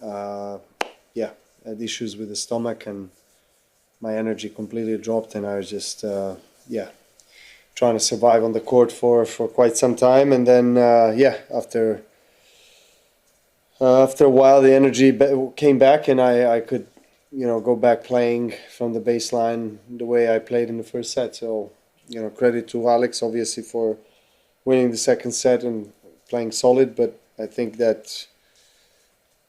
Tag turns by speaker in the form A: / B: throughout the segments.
A: Uh, yeah, had issues with the stomach and my energy completely dropped, and I was just yeah, trying to survive on the court for quite some time, and then yeah, after a while the energy came back, and I could go back playing from the baseline the way I played in the first set. So credit to Alex obviously for winning the second set and playing solid, but I think that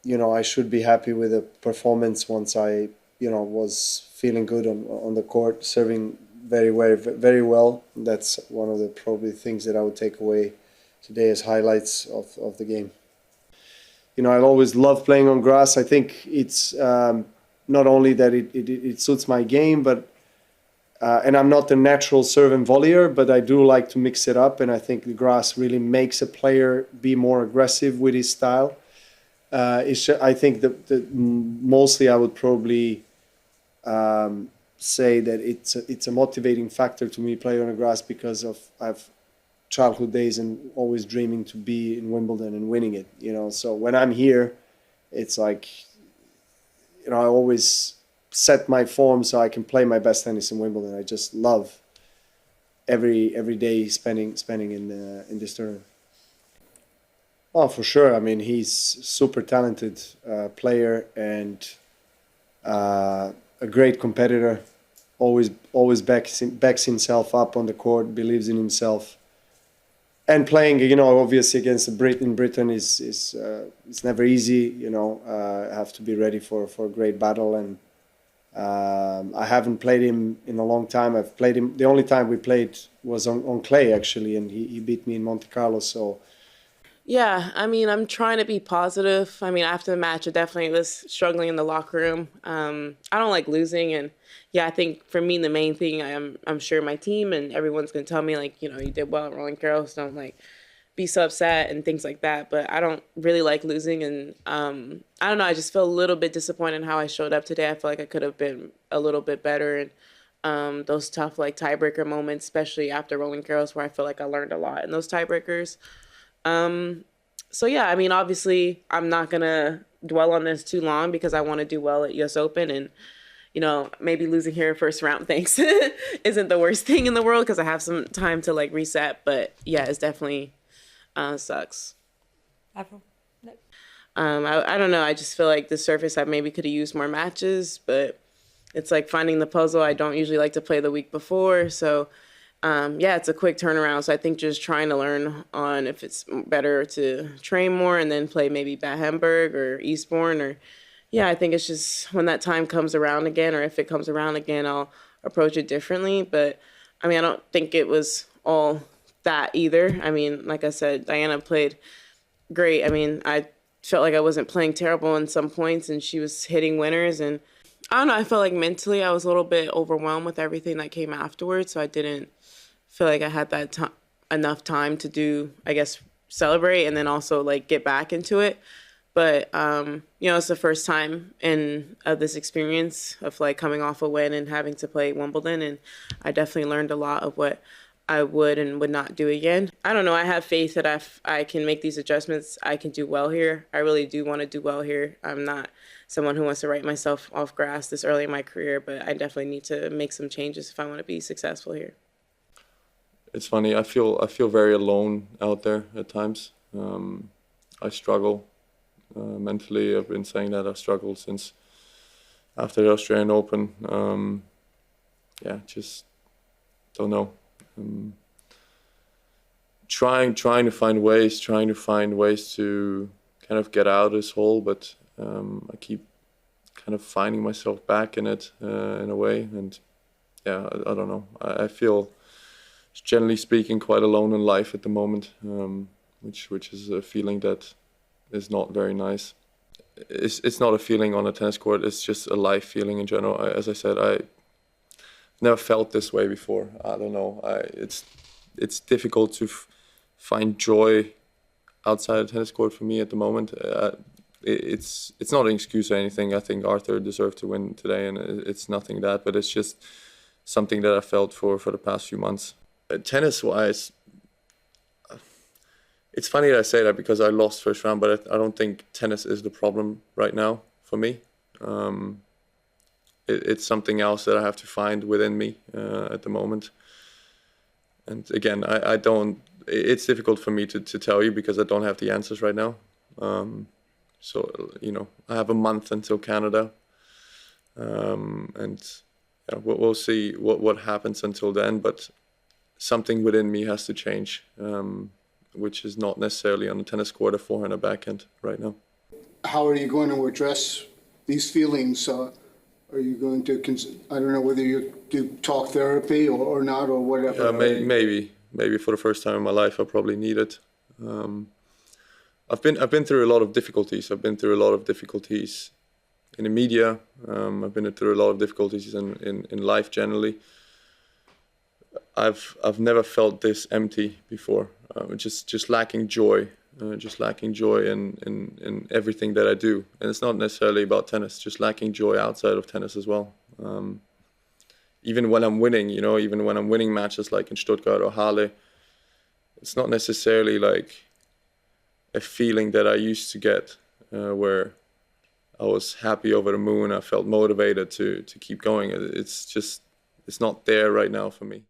A: I should be happy with the performance once I was feeling good on the court, serving very well. That's one of the probably things that I would take away today as highlights of the game. I always love playing on grass. I think it's not only that it suits my game, but and I'm not a natural serve and volleyer, but I do like to mix it up, and I think the grass really makes a player be more aggressive with his style. I think that mostly I would probably say that it's a motivating factor to me playing on the grass because I've childhood days and always dreaming to be in Wimbledon and winning it. So when I'm here, it's like I always set my form so I can play my best tennis in Wimbledon. I just love every day spending in this tournament. Oh, for sure. I mean, he's super talented player and a great competitor. Always backs himself up on the court, believes in himself. And playing, obviously against the Brit in Britain is it's never easy. Have to be ready for a great battle. And I haven't played him in a long time. I've played him. The only time we played was on clay actually, and he beat me in Monte Carlo. So.
B: Yeah, I mean, I'm trying to be positive. I mean, after the match, I definitely was struggling in the locker room. I don't like losing, and yeah, I think for me the main thing I'm sure my team and everyone's gonna tell me like you did well at Rolling Girls, don't like be so upset and things like that. But I don't really like losing, and I don't know. I just feel a little bit disappointed in how I showed up today. I feel like I could have been a little bit better, and those tough like tiebreaker moments, especially after Rolling Girls, where I feel like I learned a lot in those tiebreakers. So yeah, I mean, obviously, I'm not gonna dwell on this too long because I want to do well at U.S. Open, and maybe losing here first round, thanks, isn't the worst thing in the world because I have some time to like reset. But yeah, it's definitely sucks.
C: Avril? No.
B: I don't know. I just feel like the surface I maybe could have used more matches, but it's like finding the puzzle. I don't usually like to play the week before, so. Yeah, it's a quick turnaround. So I think just trying to learn on if it's better to train more and then play maybe Bad Hamburg or Eastbourne or yeah, I think it's just when that time comes around again or if it comes around again, I'll approach it differently. But I mean, I don't think it was all that either. I mean, like I said, Diana played great. I mean, I felt like I wasn't playing terrible in some points and she was hitting winners and I don't know, I felt like mentally I was a little bit overwhelmed with everything that came afterwards, so I didn't feel like I had enough time to do, I guess, celebrate and then also like get back into it. But it's the first time in this experience of like coming off a win and having to play Wimbledon, and I definitely learned a lot of what I would and would not do again. I don't know. I have faith that if I can make these adjustments, I can do well here. I really do want to do well here. I'm not someone who wants to write myself off grass this early in my career, but I definitely need to make some changes if I want to be successful here.
D: It's funny. I feel very alone out there at times. I struggle mentally. I've been saying that I've struggled since after the Australian Open. Yeah, just don't know. Trying to find ways to kind of get out of this hole, but I keep kind of finding myself back in it in a way, and yeah, I don't know. I feel, generally speaking, quite alone in life at the moment, which is a feeling that is not very nice. It's not a feeling on a tennis court. It's just a life feeling in general. As I said, I never felt this way before. I don't know. It's difficult to find joy outside a tennis court for me at the moment. It's not an excuse or anything. I think Arthur deserved to win today, and it's nothing that. But it's just something that I felt for the past few months. Tennis-wise, It's funny that I say that because I lost first round, but I don't think tennis is the problem right now for me. It's something else that I have to find within me at the moment. And again, I don't. It's difficult for me to tell you because I don't have the answers right now. So I have a month until Canada, and we'll see what happens until then. But something within me has to change, which is not necessarily on the tennis court or forehand or backhand right now.
E: How are you going to address these feelings? Are you going to, I don't know whether you do talk therapy or not or whatever?
D: Maybe for the first time in my life I probably need it. I've been through a lot of difficulties. I've been through a lot of difficulties in the media. I've been through a lot of difficulties in life generally. I've never felt this empty before. Just lacking joy. Just lacking joy in everything that I do. And it's not necessarily about tennis, just lacking joy outside of tennis as well. Even when I'm winning, even when I'm winning matches like in Stuttgart or Halle, it's not necessarily like a feeling that I used to get where I was happy over the moon, I felt motivated to keep going. It's not there right now for me.